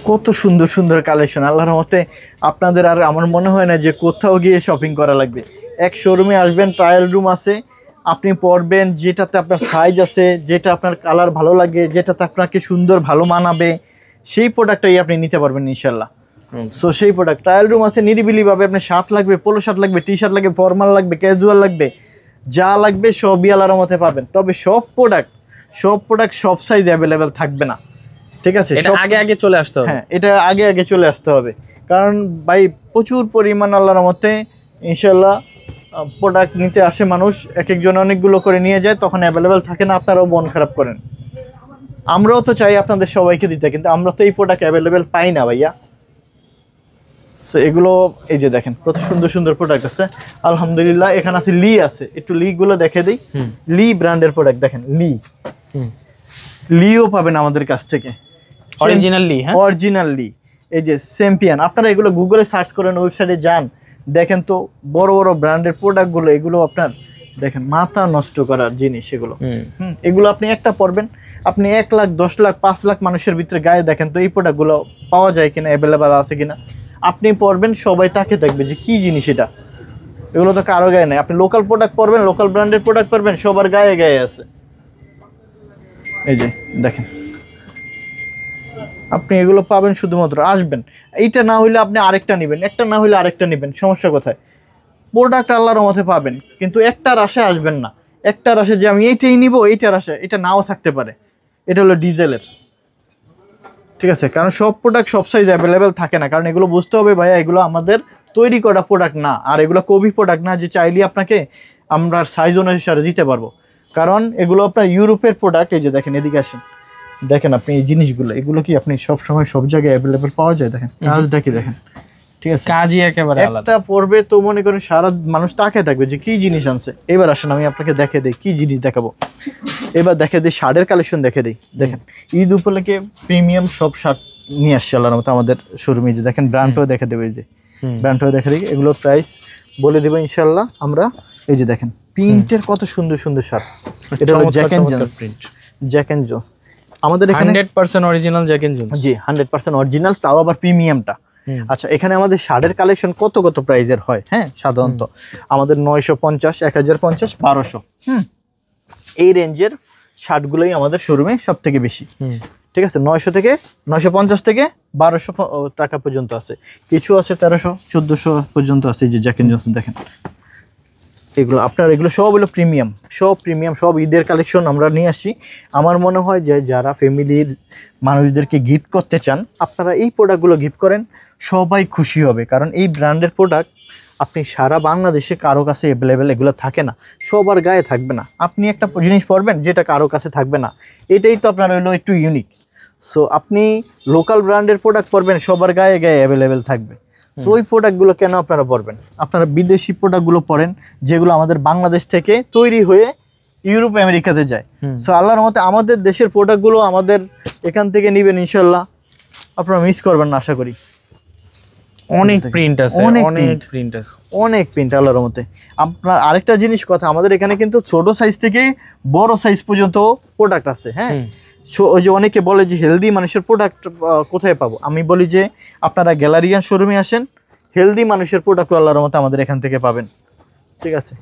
[SPEAKER 2] কত সুন্দর সুন্দর কালেকশন আল্লাহর রহমতে। আপনাদের আর আমার মনে হয় না যে কোথাও গিয়ে শপিং করা লাগবে। এক শোরুমে আসবেন, ট্রায়াল রুম আছে, আপনি পরবেন, যেটাতে আপনার সাইজ আছে, যেটা আপনার কালার ভালো লাগে, যেটাতে আপনাকে সুন্দর ভালো মানাবে, সেই প্রোডাক্টটাই আপনি নিতে পারবেন ইনশাল্লাহ। সো সেই প্রোডাক্ট ট্রায়াল রুম আছে, নিরিবিলিভাবে আপনার শার্ট লাগবে, পোলো শার্ট লাগবে, টি শার্ট লাগবে, ফর্মাল লাগবে, ক্যাজুয়াল লাগবে, যা লাগবে সবই আল্লাহর রহমতে পাবেন। তবে সব প্রোডাক্ট সব সাইজ অ্যাভেলেবেল থাকবে না। ঠিক আছে,
[SPEAKER 1] এটা আগে আগে চলে আসতে হবে।
[SPEAKER 2] হ্যাঁ এটা আগে আগে চলে আসতে হবে, কারণ ভাই প্রচুর পরিমাণ আল্লাহর রহমতে ইনশাল্লাহ প্রোডাক্ট নিতে আসে মানুষ। এক একজন অনেকগুলো করে নিয়ে যায়, তখন অ্যাভেলেবেল থাকে না, আপনারাও মন খারাপ করেন। আমরাও তো চাই আপনাদের সবাইকে দিতে, কিন্তু আমরা তো এই প্রোডাক্ট অ্যাভেলেবেল পাই না ভাইয়া। এগুলো এই যে দেখেন কত সুন্দর সুন্দর প্রোডাক্ট আছে আলহামদুলিল্লাহ। এখানে আছে লি আছে, একটু লি গুলো দেখে দিই। লি ব্র্যান্ডের প্রোডাক্ট দেখেন, লিও পাবেন আমাদের কাছ থেকে
[SPEAKER 1] অরিজিনালি। হ্যাঁ
[SPEAKER 2] অরিজিনালি। এই যে চ্যাম্পিয়ন, আপনারা এগুলো গুগলে সার্চ করেন, ওয়েবসাইটে যান, দেখেন তো বড় বড় ব্র্যান্ডের প্রোডাক্টগুলো। এগুলো আপনার দেখেন মাথা নষ্ট করার জিনিস এগুলো। এগুলো আপনি একটা পরবেন, আপনি 1 লাখ 10 লাখ 5 লাখ মানুষের ভিতরে গায়ে দেখেন তো এই প্রোডাক্টগুলো পাওয়া যায় কিনা, অ্যাভেলেবেল আছে কিনা। আপনি পরবেন, সবাই তাকে দেখবে যে কি জিনিস এটা, এগুলো তো কারো গায়ে নেই। আপনি লোকাল প্রোডাক্ট পরবেন, লোকাল ব্র্যান্ডের প্রোডাক্ট পরবেন, সবার গায়ে গায়ে আছে। এই যে দেখেন আপনি এগুলো পাবেন, শুধুমাত্র আসবেন। এইটা না হইলে আপনি আরেকটা নেবেন, একটা না হইলে আরেকটা নেবেন, সমস্যা কোথায়? প্রোডাক্ট আল্লাহর রহমতে পাবেন, কিন্তু একটার আশায় আসবেন না। একটার আশায় যে আমি এইটাই নিব, এইটার আশায়, এটা নাও থাকতে পারে। এটা হলো ডিজেলের। ঠিক আছে, কারণ সব প্রোডাক্ট সব সাইজ অ্যাভেলেবেল থাকে না। কারণ এগুলো বুঝতে হবে ভাইয়া, এগুলো আমাদের তৈরি করা প্রোডাক্ট না, আর এগুলো কপি প্রোডাক্ট না যে চাইলে আপনাকে আমরা সাইজ অনুসারে দিতে পারবো। কারণ এগুলো আপনার ইউরোপের প্রোডাক্ট। এই যে দেখেন, এদিকে আসেন, দেখেন আপনি এই জিনিসগুলো, এগুলো কি আপনি সব সময় সব জায়গায় অ্যাভেলেবেল পাওয়া যায়? দেখেন কাজটা কি দেখেন, ঠিক আছে,
[SPEAKER 1] কাজই একেবারে আলাদা।
[SPEAKER 2] একটা পর্বে তো মনে করেন সারা মানুষ তাকিয়ে থাকবে যে কি জিনিস আনছে। এবার আসেন আমি আপনাকে দেখে দেই কি জিনিস দেখাবো। এবার দেখে দিই শার্টের কালেকশন দেখে দিই। দেখেন ঈদ উপলক্ষে প্রিমিয়াম সব শার্ট নিয়ে আসছে আল্লাহর মতো আমাদের শোরুমে। যে দেখেন ব্র্যান্ডটাও দেখে দেবে, এই যে ব্র্যান্ডটাও দেখে দিই, এগুলোর প্রাইস বলে দেবো ইনশাল্লাহ আমরা। এই যে দেখেন প্রিন্টের কত সুন্দর সুন্দর শার্ট, এটা হলো Jack and Jones. Jack and Jones আমাদের এখানে
[SPEAKER 1] 100% অরিজিনাল জ্যাক এন্ড জোন্স।
[SPEAKER 2] জি 100% অরিজিনাল, তাও আবার প্রিমিয়ামটা। আচ্ছা এখানে আমাদের শার্টের কালেকশন কত কত প্রাইজের হয়? হ্যাঁ সাধারণত আমাদের 950, 1050, 1200 এই রেঞ্জের শার্টগুলোই আমাদের শোরুমে সব থেকে বেশি। ঠিক আছে, 900 থেকে 950 থেকে 1200 টাকা পর্যন্ত আছে, কিছু আছে 1300 1400 পর্যন্ত আছে। যে জ্যাক এন্ড জোন্স দেখেন, এগুলো আপনার এগুলো সব হলো প্রিমিয়াম, সব প্রিমিয়াম, সব ঈদের কালেকশন আমরা নিয়ে আসি। আমার মনে হয় যে যারা ফ্যামিলির মানুষদেরকে গিফট করতে চান আপনারা এই প্রোডাক্টগুলো গিফট করেন, সবাই খুশি হবে। কারণ এই ব্র্যান্ডের প্রোডাক্ট আপনি সারা বাংলাদেশে কারো কাছে অ্যাভেলেবেল এগুলো থাকে না, সবার গায়ে থাকবে না। আপনি একটা জিনিস পরবেন যেটা কারো কাছে থাকবে না, এটাই তো আপনার হলো একটু ইউনিক। সো আপনি লোকাল ব্র্যান্ডের প্রোডাক্ট পরবেন, সবার গায়ে গায়ে অ্যাভেলেবেল থাকবে। সো ওই প্রোডাক্টগুলো কেন আপনারা পরবেন? আপনারা বিদেশি প্রোডাক্টগুলো পরেন যেগুলো আমাদের বাংলাদেশ থেকে তৈরি হয়ে ইউরোপ আমেরিকাতে যায়। সো আল্লাহর মতে আমাদের দেশের প্রোডাক্টগুলো আমাদের এখান থেকে নেবেন ইনশাল্লাহ, আপনারা মিস করবেন না আশা করি।
[SPEAKER 1] অনেক প্রিন্ট আছে, অনেক প্রিন্ট আছে,
[SPEAKER 2] অনেক প্রিন্ট আল্লাহর মতে। আপনার আরেকটা জিনিস কথা, আমাদের এখানে কিন্তু ছোট সাইজ থেকে বড় সাইজ পর্যন্ত প্রোডাক্ট আছে। হ্যাঁ, ওই যে অনেকে বলে যে হেলদি মানুষের প্রোডাক্ট কোথায় পাবো, আমি বলি যে আপনারা গ্যালারিয়ান শোরুমে আসেন, হেলদি মানুষের প্রোডাক্ট আল্লাহর মতে আমাদের এখান থেকে পাবেন। ঠিক আছে,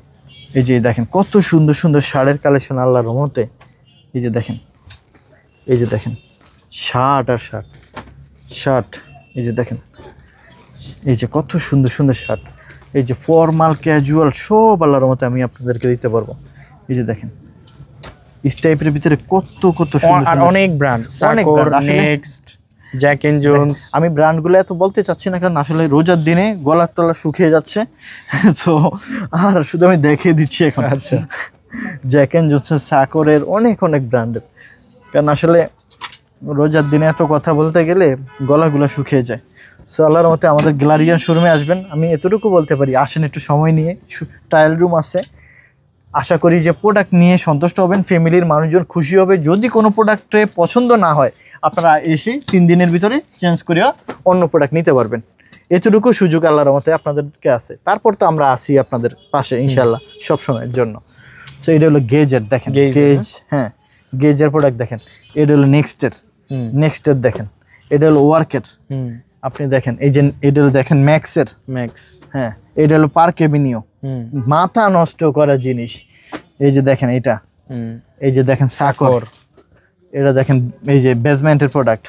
[SPEAKER 2] এই যে দেখেন কত সুন্দর সুন্দর শার্টের কালেকশন আল্লাহর মতে। এই যে দেখেন, এই যে দেখেন শার্ট আর শার্ট, শার্ট, এই যে দেখেন, এই যে কত সুন্দর সুন্দর শার্ট, এই যে ফর্মাল ক্যাজুয়াল সব আল্লাহর মতে আমি আপনাদেরকে দিতে পারবো। এই যে দেখেন ইস টাইপের ভিতরে কত কত সুন্দর সুন্দর
[SPEAKER 1] অনেক brand, Sacoor, Next, Jack and Jones.
[SPEAKER 2] আমি ব্র্যান্ডগুলো এত বলতে চাচ্ছি না কারণ আসলে রোজার দিনে গলার টলা শুকিয়ে যাচ্ছে, তো আর শুধু আমি দেখিয়ে দিচ্ছি এখন।
[SPEAKER 1] আচ্ছা,
[SPEAKER 2] জ্যাক এন্ড জোন্স, সাকোরের অনেক অনেক ব্র্যান্ডের, কারণ আসলে রোজার দিনে এত কথা বলতে গেলে গলাগুলো শুকিয়ে যায়। সো আল্লাহর মতে আমাদের গ্যালারিয়ান শোরুমে আসবেন, আমি এতটুকু বলতে পারি, আসেন একটু সময় নিয়ে, ট্রায়াল রুম আছে, আশা করি যে প্রোডাক্ট নিয়ে সন্তুষ্ট হবেন, ফ্যামিলির মানুষজন খুশি হবে। যদি কোনো প্রোডাক্টে পছন্দ না হয় আপনারা এসে 3 দিনের ভিতরে চেঞ্জ করে অন্য প্রোডাক্ট নিতে পারবেন, এতটুকু সুযোগ আল্লাহর মতে আপনাদেরকে আছে। তারপর তো আমরা আসি আপনাদের পাশে ইনশাল্লাহ সব সময়ের জন্য। সো এটা হলো গেজের, দেখেন গেজ, হ্যাঁ গেজের প্রোডাক্ট দেখেন। এটা হলো নেক্সটের দেখেন, এটা হলো ওয়ার্কের, আপনি দেখেন এই যে এটা হলো দেখেন ম্যাক্সের, হ্যাঁ এটা হলো পার্ক এভিনিউ, মাথা নষ্ট করা জিনিস। এই যে দেখেন এটা, এই যে দেখেন সাকর, এটা দেখেন এই যে বেজমেন্টের প্রোডাক্ট,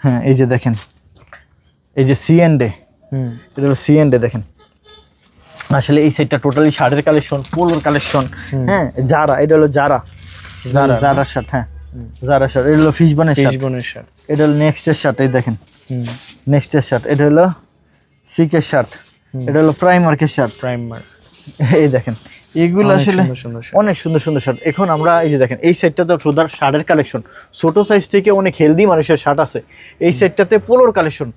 [SPEAKER 2] হ্যাঁ এই যে দেখেন এই যে সিএনডে, এটা হলো সিএনডে দেখেন। আসলে এই সেটটা টোটালি শার্টের কালেকশন, পোলোর কালেকশন। হ্যাঁ জারা, এটা হলো জারা শার্ট, হ্যাঁ জারা শার্ট। এটা হলো ফিশবনের শার্ট, এটা হলো নেক্সটের শার্ট, এই দেখেন নেক্সটের শার্ট। এটা হলো সিকের শার্ট, এটা হলো প্রাইমার্কের শার্ট, এই দেখেন এগুলো আসলে অনেক সুন্দর সুন্দর শার্ট। এখন আমরা এই যে দেখেন এই সাইডটাতে শুধু শার্টের কালেকশন, ছোট সাইজ থেকে অনেক হেলদি মানুষের শার্ট আছে। এই সাইডটাতে পোলোর কালেকশন,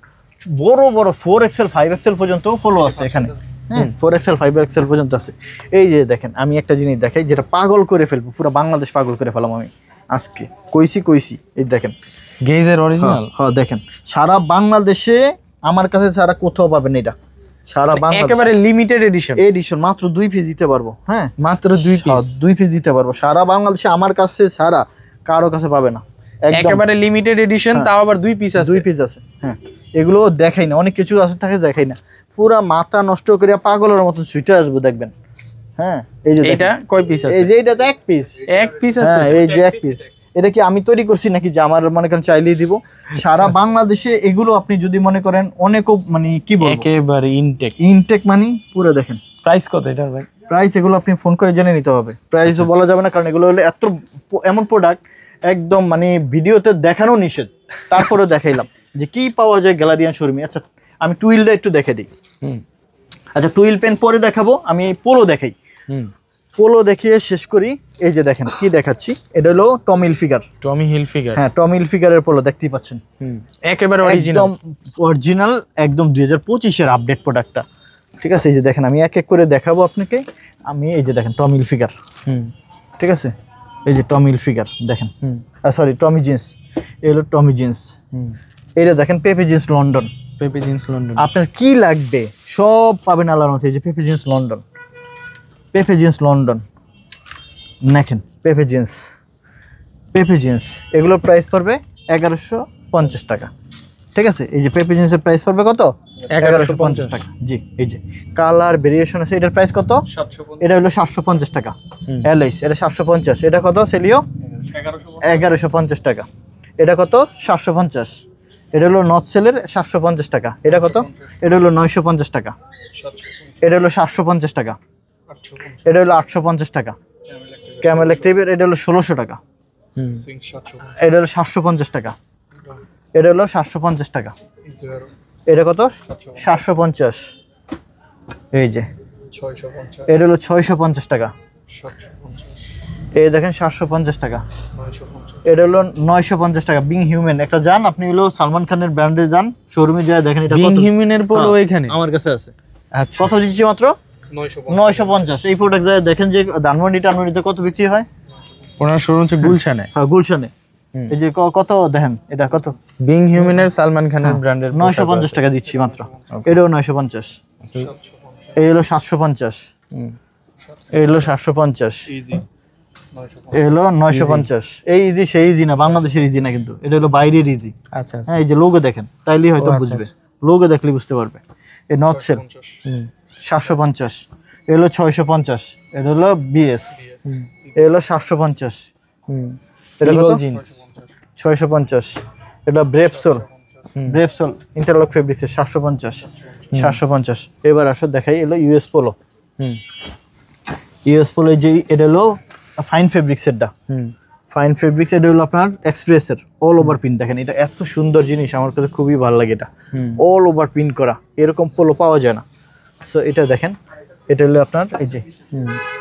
[SPEAKER 2] বড় বড় 4XL 5XL পর্যন্ত পোলো আছে এখানে। হ্যাঁ 4XL 5XL পর্যন্ত আছে। এই যে দেখেন আমি একটা জিনিস দেখাই যেটা পাগল করে ফেলবো, পুরো বাংলাদেশ পাগল করে ফেলাম আমি আজকে, কইছি। এই দেখেন
[SPEAKER 1] গেজের অরিজিনাল,
[SPEAKER 2] হ্যাঁ দেখেন সারা বাংলাদেশে আমার কাছে সারা কোথাও পাবেন এটা, সারা বাংলাদেশ
[SPEAKER 1] একেবারে লিমিটেড এডিশন,
[SPEAKER 2] মাত্র 2 পিস দিতে পারবো। হ্যাঁ
[SPEAKER 1] মাত্র 2 পিস
[SPEAKER 2] দিতে পারবো, সারা বাংলাদেশে আমার কাছে সারা কারো কাছে পাবে না,
[SPEAKER 1] একেবারে লিমিটেড এডিশন, তাও আবার 2 পিস আছে।
[SPEAKER 2] হ্যাঁ এগুলো দেখাই না, অনেক কিছু আছে থাকে দেখাই না, পুরা মাথা নষ্ট করে পাগলের মতো ছুটে আসবো দেখবেন। হ্যাঁ এই যে
[SPEAKER 1] এটা কয় পিস আছে?
[SPEAKER 2] এই যে এটা তো এক পিস আছে। হ্যাঁ এই যে এক পিস, এটা কি আমি তৈরি করছি নাকি যে আমার মনে করেন চাইলেই দিব? সারা বাংলাদেশে এগুলো আপনি যদি মনে করেন অনেক মানে কি বলবো
[SPEAKER 1] একেবারে
[SPEAKER 2] ইনটেক মানে পুরো দেখেন।
[SPEAKER 1] প্রাইস কত এটার ভাই?
[SPEAKER 2] প্রাইস এগুলো আপনি ফোন করে জেনে নিতে হবে, প্রাইসও বলা যাবে না কারণ এগুলো হলো এমন প্রোডাক্ট একদম মানে ভিডিওতে দেখানো নিষেধ, তারপরেও দেখাইলাম যে কি পাওয়া যায় গ্যালারিয়ান শোরুমে। আচ্ছা আমি টুইলটা একটু দেখে দিই। আচ্ছা টুইল পেন পরে দেখাবো, আমি পোলো দেখাই। পোলো দেখিয়ে শেষ করি। এই যে দেখেন কি দেখাচ্ছি, এটা হলো টমি হিলফিগার।
[SPEAKER 1] টমি হিলফিগার,
[SPEAKER 2] হ্যাঁ টমি হিলফিগারের পোলো দেখতেই পাচ্ছেন,
[SPEAKER 1] একেবারে
[SPEAKER 2] একদম অরিজিনাল, একদম 2025-এর আপডেট প্রোডাক্টটা। ঠিক আছে, এই যে দেখেন আমি এক এক করে দেখাবো আপনাকে। আমি এই যে দেখেন টমি হিলফিগার, ঠিক আছে, এই যে টমি হিলফিগার দেখেন, সরি টমি জিন্স, এই হলো টমি জিন্স। এইটা দেখেন peppy jeans London,
[SPEAKER 1] peppy jeans London.
[SPEAKER 2] আপনার কি লাগবে সব পাবেন আল্লাহর মধ্যে। এই যে peppy jeans London, peppy jeans London দেখেন, পেপি জিন্স, পেপি জিন্স, এগুলোর প্রাইস পড়বে 1150 টাকা। ঠিক আছে, এই যে পেপি জিন্সের প্রাইস পড়বে কত? 1150 টাকা। জি, এই যে কালার ভেরিয়েশন আছে, এটার প্রাইস কত? এটা হলো 750 টাকা। এলআইস এটা 750, এটা কত সেলিও? 1150 টাকা। এটা কত? 750। এটা হলো নর্থ সেলের 750 টাকা। এটা কত? এটা হলো 950 টাকা। এটা হলো 750 টাকা। এটা হলো 850 টাকা। ক্যামেল অ্যাক্টিভের এটা হলো 1600 টাকা। এটা হলো 750 টাকা। এটা হলো 750 টাকা। এটা কত? 750। এই যে এটা হলো 650 টাকা। এই দেখেন 750 টাকা। এটা হলো 950 টাকা। বিং হিউম্যান একটা যান, আপনি হলো সালমান খানের ব্র্যান্ডের যান, শোরুমে যায় দেখেন এটা
[SPEAKER 1] বিং হিউম্যানের পোলো এখানে
[SPEAKER 2] আমার কাছে আছে।
[SPEAKER 1] আচ্ছা,
[SPEAKER 2] কত দিচ্ছি? মাত্র 950। এই প্রোডাক্ট যায় দেখেন যে ধানমন্ডি টানমন্ডিতে কত বিক্রি হয়।
[SPEAKER 1] ওনার শোরুম হচ্ছে গুলশানে।
[SPEAKER 2] হ্যাঁ গুলশানে। এই যে কত দেখেন, এটা কত?
[SPEAKER 1] বিং হিউম্যানের সালমান খানের ব্র্যান্ডের
[SPEAKER 2] 950 টাকা দিচ্ছি মাত্র। এটাও 950। এই হলো 750। এই হলো 750। এই হলো 950। এই ইজি সেই ইজি না, বাংলাদেশের ইজি না কিন্তু, এটা হলো বাইরের ইজি।
[SPEAKER 1] আচ্ছা,
[SPEAKER 2] হ্যাঁ এই যে লোগো দেখেন, তাইলেই হয়তো বুঝবে, লোগো দেখলে বুঝতে পারবে। এই নর্থ সেল 750। এই হলো 650। এটা হলো বিএস। এই হলো 750। এটা কত?
[SPEAKER 1] জিন্স
[SPEAKER 2] 650। এটা ব্রেভসোল, ব্রেভসোল ইন্টারলক ফেব্রিক্সের 750। 750। এবার আসো দেখাই, এলো ইউএস পোলো। ইউএস পোলো যে এটা হলো ফাইন ফেব্রিক্সেরটা, ফাইন ফেব্রিক্স। এটা হলো আপনার এক্সপ্রেসের অল ওভার প্রিন্ট। দেখেন এটা এত সুন্দর জিনিস, আমার কাছে খুবই ভালো লাগে। এটা অল ওভার প্রিন্ট করা, এরকম পোলো পাওয়া যায় না। সো এটা দেখেন, এটা হলো আপনার এই যে,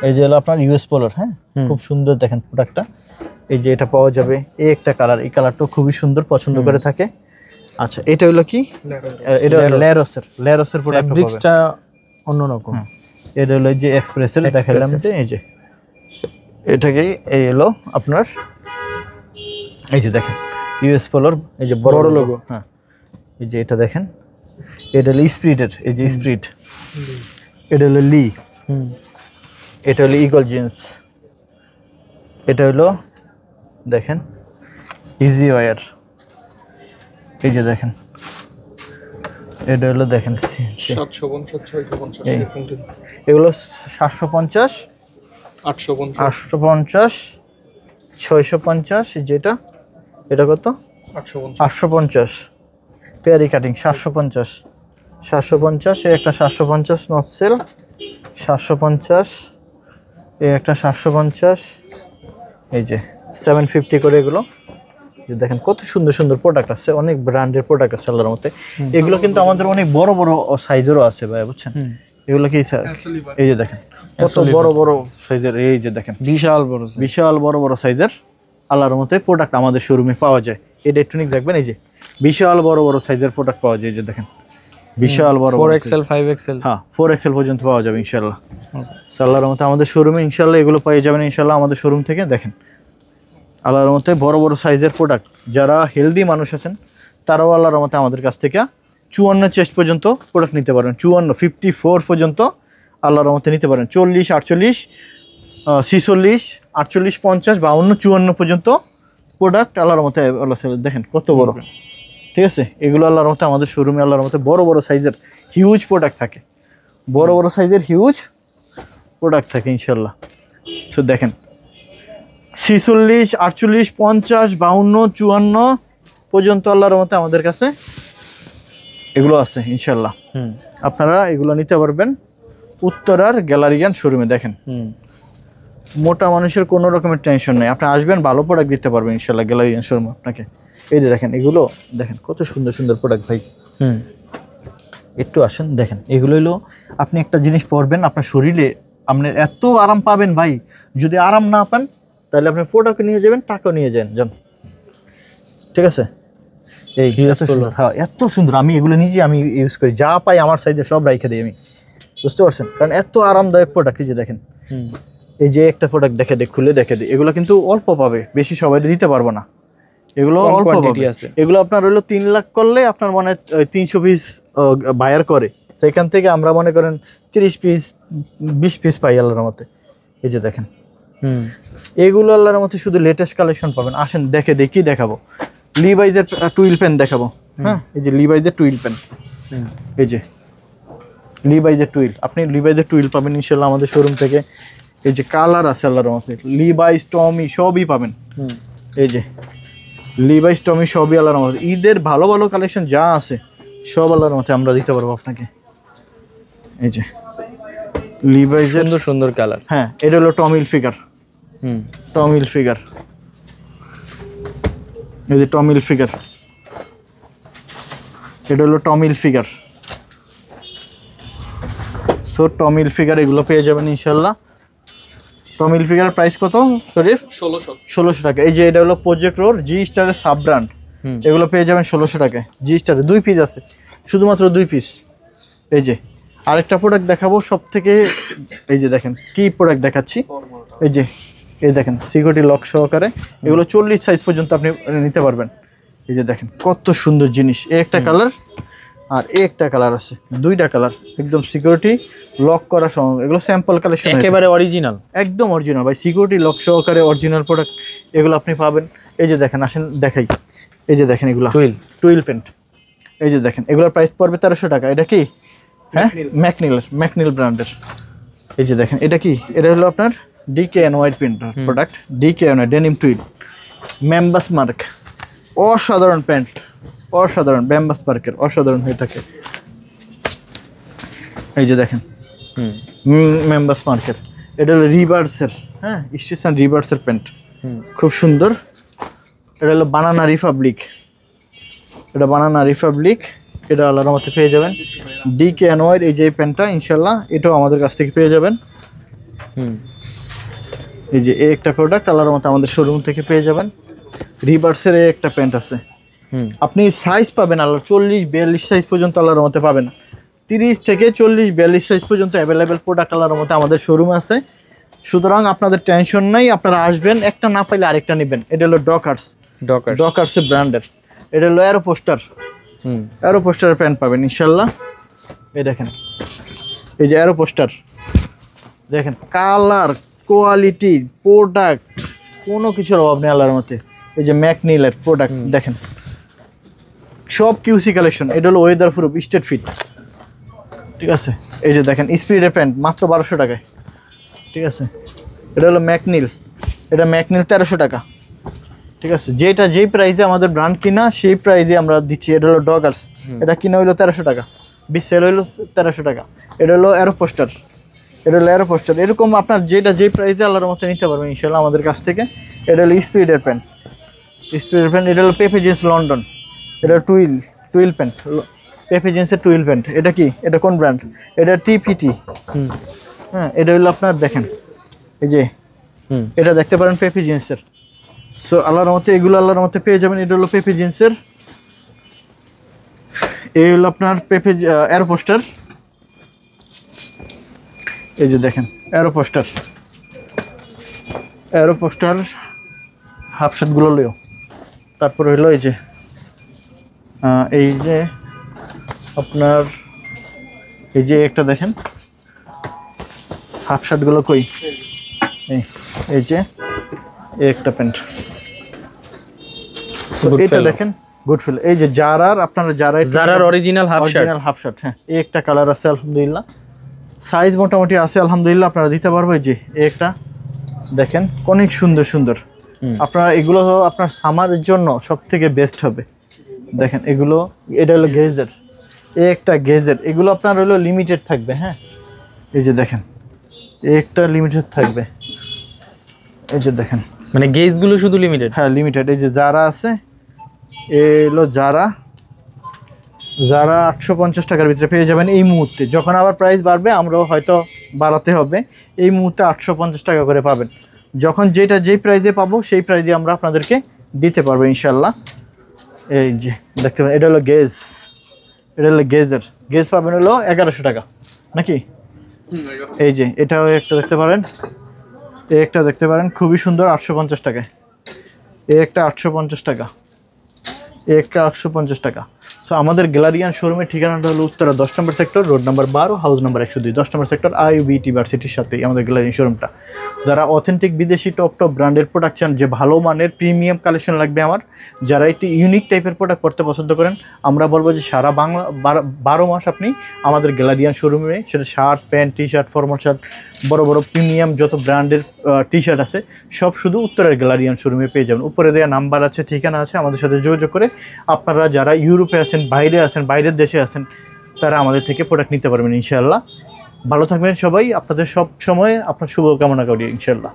[SPEAKER 2] এই যে হলো আপনার ইউএস পোলোর। হ্যাঁ খুব সুন্দর দেখেন প্রোডাক্টটা। এই যে এটা পাওয়া যাবে, এই একটা কালার, এই কালারটাও খুবই সুন্দর, পছন্দ করে থাকে। আচ্ছা এটা হলো কি? এটা লেরোসের, লেরোসের প্রোডাক্ট,
[SPEAKER 1] ফেব্রিক্সটা অন্যরকম।
[SPEAKER 2] এটা হলো যে এক্সপ্রেসের, এটা খেলাম। এই যে এটাকেই এই হলো আপনার, এই যে দেখেন ইউএস পোলোর এই যে বড় লোগো। হ্যাঁ এই যে এটা দেখেন, এটা হলো স্পিরিটের, এই যে স্পিরিট। এটা হলো লি। এটা হলো ইগল জিন্স। এটা হলো দেখেন ইজি ওয়্যার। এই যে দেখেন, এটা হলো দেখেন 750, এগুলো 750, 850, 650। যেটা এটা কত? 850। পেয়ারি কাটিং 750, 750। এই একটা 750 নর্থ সেল 750। এই একটা 750। এই যে 750 করে এগুলো। যে দেখেন কত সুন্দর সুন্দর প্রোডাক্ট আছে, অনেক ব্র্যান্ডের প্রোডাক্ট আছে আল্লাহর মধ্যে। এগুলো কিন্তু আমাদের অনেক বড় বড় সাইজেরও আছে ভাই, বুঝছেন? এগুলো কি এই যে দেখেন কত বড় বড় সাইজের, এই যে দেখেন
[SPEAKER 1] বিশাল বড়,
[SPEAKER 2] বিশাল বড় বড় সাইজের আল্লাহর মধ্যে প্রোডাক্ট আমাদের শোরুমে পাওয়া যায়। এই ইলেকট্রনিক দেখবেন, এই যে বিশাল বড় বড় সাইজের প্রোডাক্ট পাওয়া যায়। এই যে দেখেন বিশাল বড়
[SPEAKER 1] 4XL 5XL,
[SPEAKER 2] হ্যাঁ 4XL পর্যন্ত পাওয়া যাবে ইনশাআল্লাহ। আল্লাহর মধ্যে আমাদের শোরুমে ইনশাআল্লাহ এগুলো পেয়ে যাবেন ইনশাআল্লাহ আমাদের শোরুম থেকে। দেখেন আল্লাহর মধ্যে বড় বড় সাইজের প্রোডাক্ট, যারা হেলদি মানুষ আছেন তারাও আল্লাহর মধ্যে আমাদের কাছ থেকে 54 চেস্ট পর্যন্ত প্রোডাক্ট নিতে পারেন। 54, 54 পর্যন্ত আল্লাহর মধ্যে নিতে পারেন। 40, 48, 46, 48, 50, 52, 54 পর্যন্ত প্রোডাক্ট আল্লাহর মধ্যে আল্লাহ দেখেন কত বড়। ঠিক আছে, এগুলো আল্লাহর মধ্যে আমাদের শোরুমে আল্লাহর মধ্যে বড় বড় সাইজের হিউজ প্রোডাক্ট থাকে, বড় বড় সাইজের হিউজ প্রোডাক্ট থাকে ইনশাল্লাহ। সো দেখেন 46, 48, 50, 52, 54 পর্যন্ত আল্লাহর মধ্যে আমাদের কাছে এগুলো আছে ইনশাল্লাহ। আপনারা এগুলো নিতে পারবেন উত্তরার গ্যালারিয়ান শোরুমে। দেখেন মোটা মানুষের কোনো রকমের টেনশন নেই, আপনি আসবেন ভালো প্রোডাক্ট দিতে পারবেন ইনশাল্লাহ গ্যালারিয়ান শোরুমে আপনাকে। এই যে দেখেন এগুলো দেখেন কত সুন্দর সুন্দর প্রোডাক্ট ভাই। একটু আসেন দেখেন, এগুলো হলো আপনি একটা জিনিস পরবেন, আপনার শরীরে আপনার এত আরাম পাবেন ভাই, যদি আরাম না পান তাহলে আপনি প্রোডাক্ট নিয়ে যাবেন, টাকাও নিয়ে যান। ঠিক আছে, এই এত সুন্দর, হ্যাঁ এত সুন্দর। আমি এগুলো নিজে আমি ইউজ করি, যা পাই আমার সাইজে সব রাইখে দিই আমি, বুঝতে পারছেন? কারণ এত আরামদায়ক প্রোডাক্ট। এই যে দেখেন, এই যে একটা প্রোডাক্ট খুলে দেখে দিই, এগুলো কিন্তু অল্প পাবে, বেশি সবাই দিতে পারবো না, এগুলো অল্প পাবে। এগুলো আপনার হলো 3 লাখ করলে আপনার মনে 300 পিস বায়ার করে, সেখান থেকে আমরা মনে করেন 30 পিস 20 পিস পাই আল্লাহর মতে। এই যে দেখেন, এগুলো আল্লাহর মতে শুধু লেটেস্ট কালেকশন পাবেন। আসেন দেখি দেখাবো। লিভাইজের টুইল পেন দেখাবো। হ্যাঁ, এই যে লিভাইজের টুইল পেন, এই যে লিভাইজের টুইল, আপনি লিভাইজের টুইল পাবেন ইনশাল্লাহ আমাদের শোরুম থেকে। এই যে কালার আছে আল্লাহর মতে, লিভাইজ টমি সবই পাবেন। এই যে লিভাইজ টমি সবই আল্লাহর মতে, ঈদের ভালো ভালো কালেকশন যা আছে সব আল্লাহর মতে আমরা দিতে পারবো আপনাকে। এই যে লিভাইজের
[SPEAKER 1] সুন্দর কালার।
[SPEAKER 2] হ্যাঁ, এটা হলো টমিল ফিগার। টমিল ফিগার, এই যে টমিল ফিগার, এটা হলো টমিল ফিগার। সো টমিল ফিগার এগুলো পেয়ে যাবেন ইনশাল্লাহ। টমিল ফিগারের প্রাইস কত শরীফ? 1600 টাকা। এই যে এটা হলো প্রজেক্ট রোড জি স্টারের সাব ব্র্যান্ড, এগুলো পেয়ে যাবেন 1600 টাকায়। জি স্টারে 2 পিস আছে, শুধুমাত্র 2 পিস। এই যে আরেকটা প্রোডাক্ট দেখাবো সব থেকে, এই যে দেখেন কি প্রোডাক্ট দেখাচ্ছি। এই দেখেন সিকিউরিটি লক সহকারে, এগুলো 40 সাইজ পর্যন্ত আপনি নিতে পারবেন। এই যে দেখেন কত সুন্দর জিনিস, একটা কালার আর একটা কালার আছে, 2টা কালার, একদম সিকিউরিটি লক করা সহ। এগুলো স্যাম্পল কালেকশন,
[SPEAKER 1] একেবারে অরিজিনাল,
[SPEAKER 2] একদম অরিজিনাল ভাই, সিকিউরিটি লক সহকারে অরিজিনাল প্রোডাক্ট এগুলো আপনি পাবেন। এই যে দেখেন, আসেন দেখাই। এই যে দেখেন এগুলো টুইল পেন্ট। এই যে দেখেন এগুলোর প্রাইস পড়বে 1300 টাকা। এটা কি? হ্যাঁ, ম্যাকনিল ব্র্যান্ডের। এই যে দেখেন এটা কি? এটা হলো আপনার DKNY printer product, DKNY denim twill, Member's Mark, অসাধারণ প্যান্ট, অসাধারণ মেম্বাস মার্কের, অসাধারণ হয়ে থাকে। এই যে দেখেন মেম্বাস মার্কের, এটা হলো রিভার্সের, হ্যাঁ স্টেশন রিভার্সের প্যান্ট, খুব সুন্দর। এটা হলো বানানা রিপাবলিক, এটা বানানা রিপাবলিক, এটা আল্লাহর মতে পেয়ে যাবেন। DKNY এই যে প্যান্টটা ইনশাল্লাহ এটাও আমাদের কাছ থেকে পেয়ে যাবেন। এই যে একটা প্রোডাক্ট আল্লাহর মতে আমাদের শোরুম থেকে পেয়ে যাবেন। রিভার্সের একটা প্যান্ট আছে, আপনি সাইজ পাবেন আল্লাহ 40-42 সাইজ পর্যন্ত আল্লাহর মতে পাবেন। 30 থেকে 40-42 সাইজ পর্যন্ত অ্যাভেলেবেল প্রোডাক্ট আল্লাহর মতে আমাদের শোরুমে আছে। সুতরাং আপনাদের টেনশন নাই, আপনারা আসবেন, একটা না পাইলে আরেকটা নেবেন। এটা হলো ডকার্সের ব্র্যান্ডের, এটা হলো অ্যারোপোস্টারের প্যান্ট পাবেন ইনশাল্লাহ। এই দেখেন, এই যে অ্যারোপোস্টার, দেখেন কালার কোয়ালিটি প্রোডাক্ট কোনো কিছুর অভাব নেই আল্লাহর মতে। এই যে ম্যাকনিলের প্রোডাক্ট দেখেন, সব কিউসি কালেকশন। এটা হলো ওয়েদার প্রুফ স্টেট ফিট, ঠিক আছে। এই যে দেখেন স্পিডের প্যান্ট মাত্র 1200 টাকায়, ঠিক আছে। এটা হলো ম্যাকনিল, এটা ম্যাকনিল 1300 টাকা, ঠিক আছে। যেটা যেই প্রাইসে আমাদের ব্র্যান্ড কিনা সেই প্রাইসে আমরা দিচ্ছি। এটা হলো ডগার্স, এটা কিনা হইলো 1300 টাকা, সেল হইলো 1300 টাকা। এটা হলো অ্যারোপোস্টার, এটা হলো অ্যারোপোস্টার। এরকম আপনার যেটা যেই প্রাইসে আল্লাহর মতো নিতে পারবেন ইনশাল্লাহ আমাদের কাছ থেকে। এটা হলো স্পিডের প্যান্ট, এটা হলো পেপে জিন্স লন্ডন, এটা টুইল প্যান্ট, পেপে জিন্সের টুইল প্যান্ট। এটা কি? এটা কোন ব্র্যান্ড? এটা TPT। হ্যাঁ, এটা হলো আপনার দেখেন, এই যে এটা দেখতে পারেন পেপে জিন্সের। সো আল্লাহর মতে এগুলো আল্লাহর মতে পেয়ে যাবেন। এটা হলো পেপে জিন্সের, এই হলো আপনার পেপে অ্যারোপোস্টার। এই যে দেখেন অ্যারোপোস্টার হাফ শার্টগুলো লইও। তারপরে হলো এই যে আপনার এই যে একটা দেখেন হাফ শার্টগুলো কই, এই যে একটা প্যান্ট, এটা দেখেন গুডফিল। এই যে জারার, আপনারা জারার
[SPEAKER 1] অরিজিনাল হাফ
[SPEAKER 2] শার্ট, হ্যাঁ এই একটা কালার আছে আলহামদুলিল্লাহ, সাইজ মোটামুটি আছে আলহামদুলিল্লাহ, আপনারা দিতে পারবো। এই যে একটা দেখেন অনেক সুন্দর সুন্দর, আপনারা এগুলো আপনার সামারের জন্য সব থেকে বেস্ট হবে। দেখেন এগুলো, এটা হলো গেজের, একটা গেজের, এগুলো আপনার হলো লিমিটেড থাকবে। হ্যাঁ, এই যে দেখেন একটা লিমিটেড থাকবে, এই যে দেখেন
[SPEAKER 1] মানে গেজগুলো শুধু লিমিটেড,
[SPEAKER 2] হ্যাঁ লিমিটেড। এই যে যারা আছে এলো যারা 850 টাকার ভিতরে পেয়ে যাবেন এই মুহূর্তে। যখন আবার প্রাইস বাড়বে আমরাও হয়তো বাড়াতে হবে। এই মুহূর্তে 850 টাকা করে পাবেন। যখন যেই প্রাইসে পাবো সেই প্রাইসে আমরা আপনাদেরকে দিতে পারবো ইনশাল্লাহ। এই যে দেখতে পাবেন, এটা হলো গেজ, এটা হলো গেজ পাবেন হলো 1100 টাকা নাকি। এই যে এটাও একটা দেখতে পারেন, এই একটা দেখতে পারেন খুবই সুন্দর 850 টাকায়। এই একটা 850 টাকা, এই একটা 850 টাকা। সো আমাদের গ্যালারিয়ান শোরুমের ঠিকানাটা হলো উত্তরা 10 নম্বর sector, road number 12, house number 102, 10 নম্বর সেক্টর, IUBT ভার্সিটির সাথেই আমাদের গ্যালারিয়ান শোরুমটা। যারা অথেন্টিক বিদেশি টপ ব্র্যান্ডের প্রোডাক্ট চান, যে ভালো মানের প্রিমিয়াম কালেকশন লাগবে আমার, যারা একটি ইউনিক টাইপের প্রোডাক্ট পড়তে পছন্দ করেন, আমরা বলবো যে সারা বাংলা 12 মাস আপনি আমাদের গ্যালারিয়ান শোরুমে, সেটা shirt, pant, T shirt, formal shirt, বড় বড় প্রিমিয়াম যত ব্র্যান্ডের টি শার্ট আছে সব শুধু উত্তরের গ্যালারিয়ান শোরুমে পেয়ে যাবেন। উপরে দেওয়া নাম্বার আছে, ঠিকানা আছে, আমাদের সাথে যোগাযোগ করে আপনারা যারা ইউরোপে আছেন, বাইরে আছেন, বাইরের দেশে আছেন, তারা আমাদের থেকে প্রোডাক্ট নিতে পারবেন ইনশাআল্লাহ। ভালো থাকবেন সবাই, আপনাদের সব সময় আপনার শুভকামনা করি ইনশাআল্লাহ।